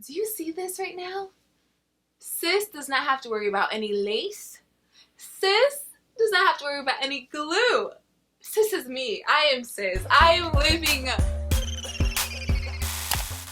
Do you see this right now? Sis does not have to worry about any lace. Sis does not have to worry about any glue. Sis is me. I am sis. I am living.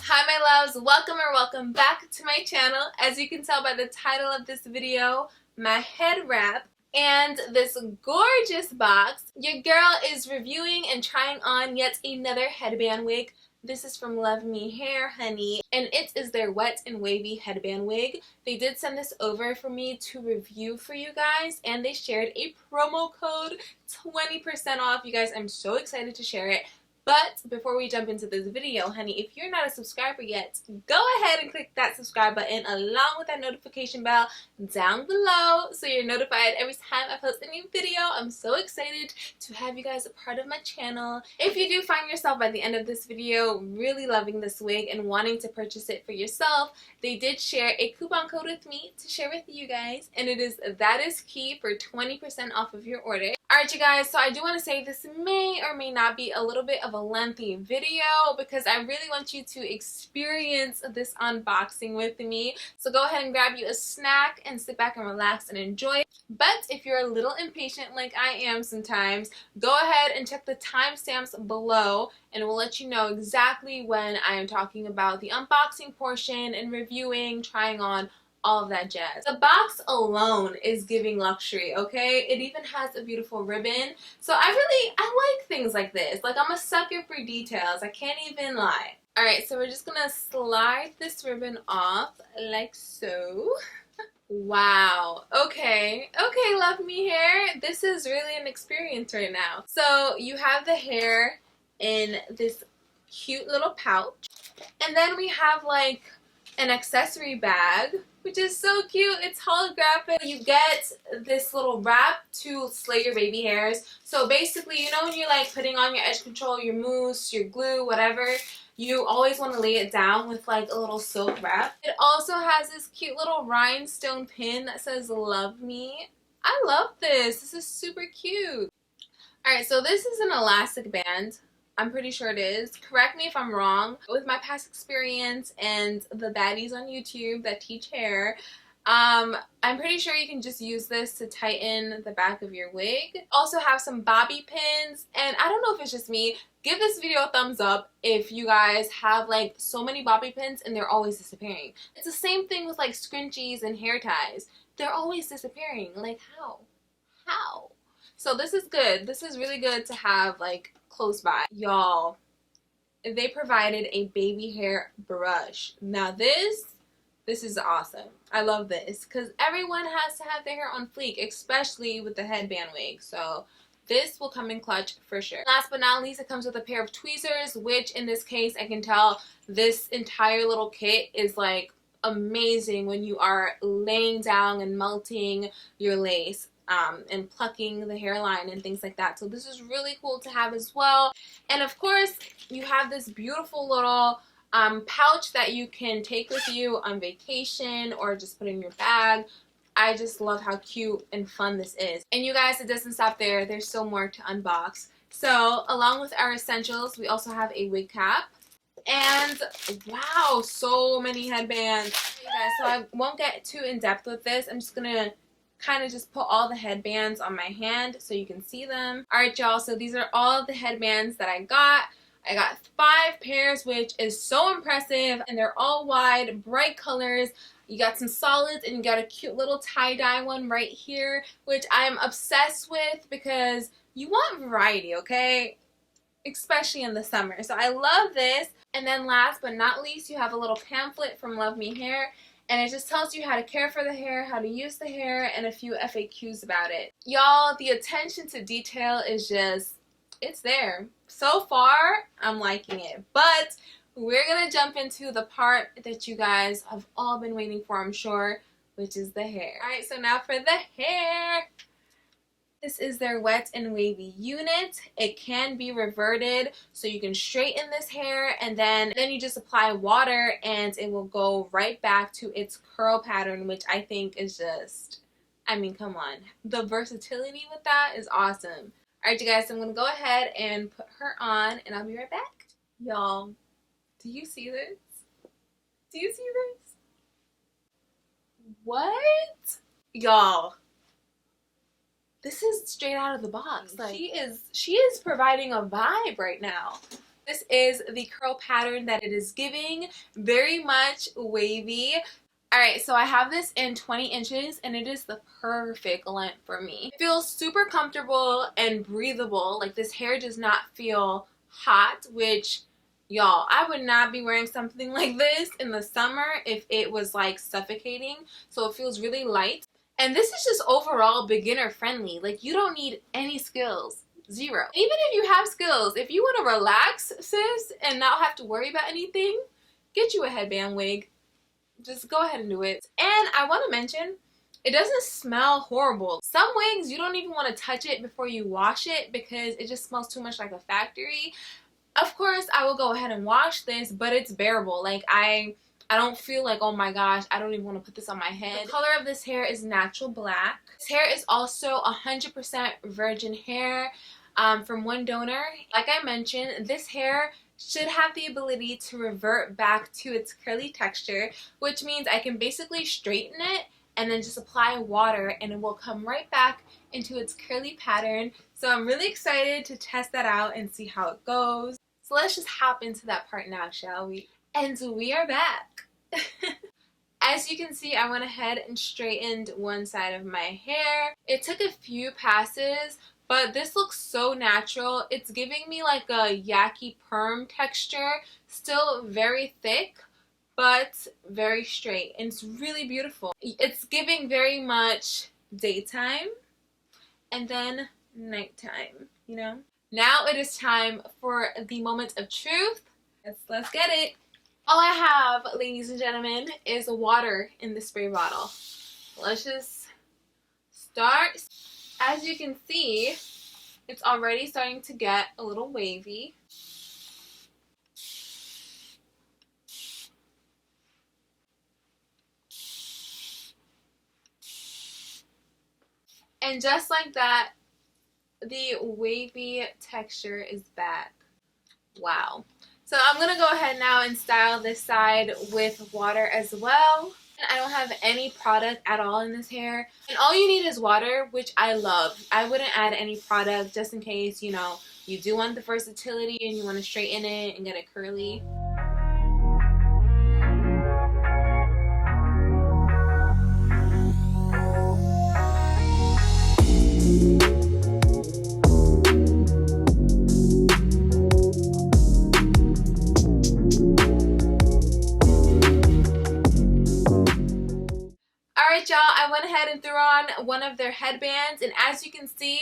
Hi my loves, welcome back to my channel. As you can tell by the title of this video, my head wrap and this gorgeous box, your girl is reviewing and trying on yet another headband wig. This is from Luvmehair, honey, and it is their wet and wavy headband wig. They did send this over for me to review for you guys, and they shared a promo code, 20% off. You guys, I'm so excited to share it. But before we jump into this video, honey, if you're not a subscriber yet, go ahead and click that subscribe button along with that notification bell down below so you're notified every time I post a new video. I'm so excited to have you guys a part of my channel. If you do find yourself by the end of this video really loving this wig and wanting to purchase it for yourself, they did share a coupon code with me to share with you guys, and it is that is key for 20% off of your order. Alright you guys, so I do want to say this may or may not be a little bit of a lengthy video because I really want you to experience this unboxing with me. So go ahead and grab you a snack and sit back and relax and enjoy. But if you're a little impatient like I am sometimes, go ahead and check the timestamps below and it will let you know exactly when I am talking about the unboxing portion and reviewing, trying on, all of that jazz. The box alone is giving luxury, okay? It even has a beautiful ribbon. So I like things like this. Like, I'm a sucker for details. I can't even lie. Alright, so we're just gonna slide this ribbon off like so. Wow. Okay, Luvmehair. This is really an experience right now. So you have the hair in this cute little pouch. And then we have like an accessory bag, which is so cute. It's holographic. You get this little wrap to slay your baby hairs. So basically, you know when you're like putting on your edge control, your mousse, your glue, whatever, you always want to lay it down with like a little silk wrap. It also has this cute little rhinestone pin that says "Love Me." I love this. This is super cute. Alright, so this is an elastic band. I'm pretty sure it is. Correct me if I'm wrong. With my past experience and the baddies on YouTube that teach hair, I'm pretty sure you can just use this to tighten the back of your wig. Also have some bobby pins, and I don't know if it's just me. Give this video a thumbs up if you guys have like so many bobby pins and they're always disappearing. It's the same thing with like scrunchies and hair ties. They're always disappearing. Like how? How? So this is good. This is really good to have like close by. Y'all, they provided a baby hair brush. Now this is awesome. I love this because everyone has to have their hair on fleek, especially with the headband wig. So this will come in clutch for sure. Last but not least, it comes with a pair of tweezers, which in this case I can tell this entire little kit is like amazing when you are laying down and melting your lace. And plucking the hairline and things like that. So this is really cool to have as well. And of course, you have this beautiful little pouch that you can take with you on vacation or just put in your bag. I just love how cute and fun this is. And you guys, it doesn't stop there. There's still more to unbox. So along with our essentials, we also have a wig cap. And wow, so many headbands. Okay, guys, so I won't get too in depth with this. I'm just gonna kind of just put all the headbands on my hand so you can see them. Alright y'all, so these are all the headbands that I got. I got 5 pairs, which is so impressive, and they're all wide, bright colors. You got some solids and you got a cute little tie-dye one right here, which I'm obsessed with because you want variety, okay? Especially in the summer. So I love this. And then last but not least, you have a little pamphlet from Luvmehair. And it just tells you how to care for the hair, how to use the hair, and a few FAQs about it. Y'all, the attention to detail is just, it's there. So far, I'm liking it. But we're going to jump into the part that you guys have all been waiting for, I'm sure, which is the hair. Alright, so now for the hair. This is their wet and wavy unit. It can be reverted, so you can straighten this hair and then you just apply water and it will go right back to its curl pattern, which I think is just, I mean, come on. The versatility with that is awesome. Alright, you guys, so I'm going to go ahead and put her on and I'll be right back. Y'all, do you see this? Do you see this? What? Y'all, this is straight out of the box. Like, she is providing a vibe right now. This is the curl pattern that it is giving, very much wavy. Alright, so I have this in 20 inches and it is the perfect length for me. It feels super comfortable and breathable. Like, this hair does not feel hot, which, y'all, I would not be wearing something like this in the summer if it was like suffocating. So it feels really light. And this is just overall beginner friendly. Like, you don't need any skills. Zero. Even if you have skills, if you want to relax, sis, and not have to worry about anything, get you a headband wig. Just go ahead and do it. And I want to mention, it doesn't smell horrible. Some wigs, you don't even want to touch it before you wash it because it just smells too much like a factory. Of course, I will go ahead and wash this, but it's bearable. Like, I don't feel like, oh my gosh, I don't even want to put this on my head. The color of this hair is natural black. This hair is also 100% virgin hair from one donor. Like I mentioned, this hair should have the ability to revert back to its curly texture, which means I can basically straighten it and then just apply water and it will come right back into its curly pattern. So I'm really excited to test that out and see how it goes. So let's just hop into that part now, shall we? And we are back. As you can see, I went ahead and straightened one side of my hair. It took a few passes, but this looks so natural. It's giving me like a yucky perm texture, still very thick, but very straight. And it's really beautiful. It's giving very much daytime and then nighttime, you know? Now it is time for the moment of truth. Let's get it. All I have, ladies and gentlemen, is water in the spray bottle. Let's just start. As you can see, it's already starting to get a little wavy. And just like that, the wavy texture is back. Wow. So I'm going to go ahead now and style this side with water as well. I don't have any product at all in this hair. And all you need is water, which I love. I wouldn't add any product just in case, you know, you do want the versatility and you want to straighten it and get it curly. Alright, y'all, I went ahead and threw on one of their headbands, and as you can see,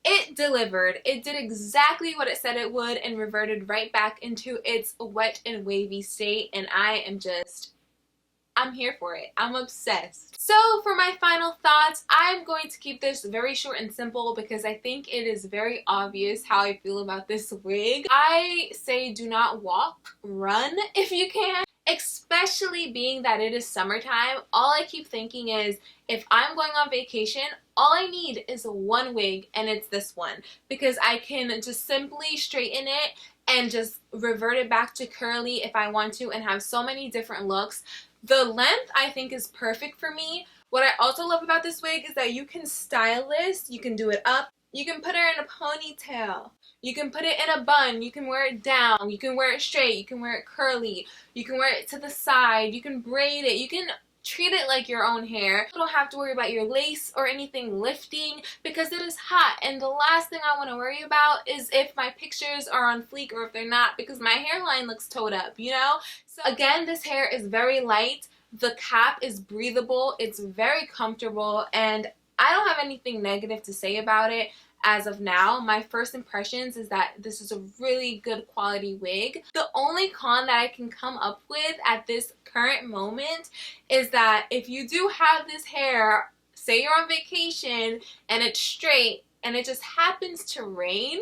it delivered. It did exactly what it said it would and reverted right back into its wet and wavy state, and I'm here for it. I'm obsessed. So for my final thoughts, I'm going to keep this very short and simple because I think it is very obvious how I feel about this wig. I say do not walk, run if you can. Especially being that it is summertime, all I keep thinking is if I'm going on vacation, all I need is one wig and it's this one because I can just simply straighten it and just revert it back to curly if I want to and have so many different looks. The length I think is perfect for me. What I also love about this wig is that you can style this, you can do it up, you can put her in a ponytail. You can put it in a bun, you can wear it down, you can wear it straight, you can wear it curly, you can wear it to the side, you can braid it, you can treat it like your own hair. You don't have to worry about your lace or anything lifting because it is hot, and the last thing I want to worry about is if my pictures are on fleek or if they're not because my hairline looks towed up, you know? So again, this hair is very light, the cap is breathable, it's very comfortable, and I don't have anything negative to say about it. As of now, my first impressions is that this is a really good quality wig. The only con that I can come up with at this current moment is that if you do have this hair, say you're on vacation and it's straight and it just happens to rain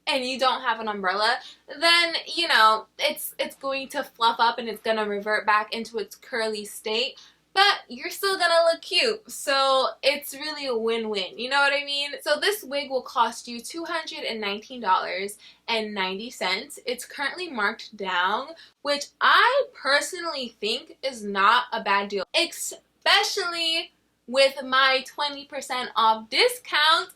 and you don't have an umbrella, then, you know, it's going to fluff up and it's going to revert back into its curly state. but you're still gonna look cute. So it's really a win-win, you know what I mean? So this wig will cost you $219.90. It's currently marked down, which I personally think is not a bad deal, especially with my 20% off discount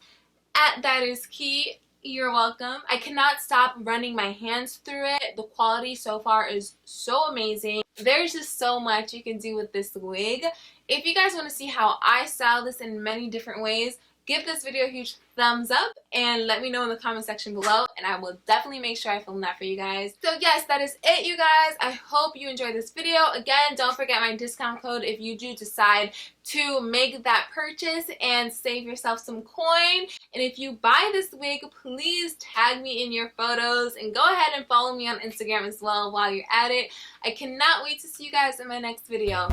at That Is Key. You're welcome. I cannot stop running my hands through it. The quality so far is so amazing. There's just so much you can do with this wig. If you guys want to see how I style this in many different ways, give this video a huge thumbs up and let me know in the comment section below, and I will definitely make sure I film that for you guys. So yes, that is it, you guys. I hope you enjoyed this video. Again, don't forget my discount code if you do decide to make that purchase and save yourself some coin. And if you buy this wig, please tag me in your photos and go ahead and follow me on Instagram as well while you're at it. I cannot wait to see you guys in my next video.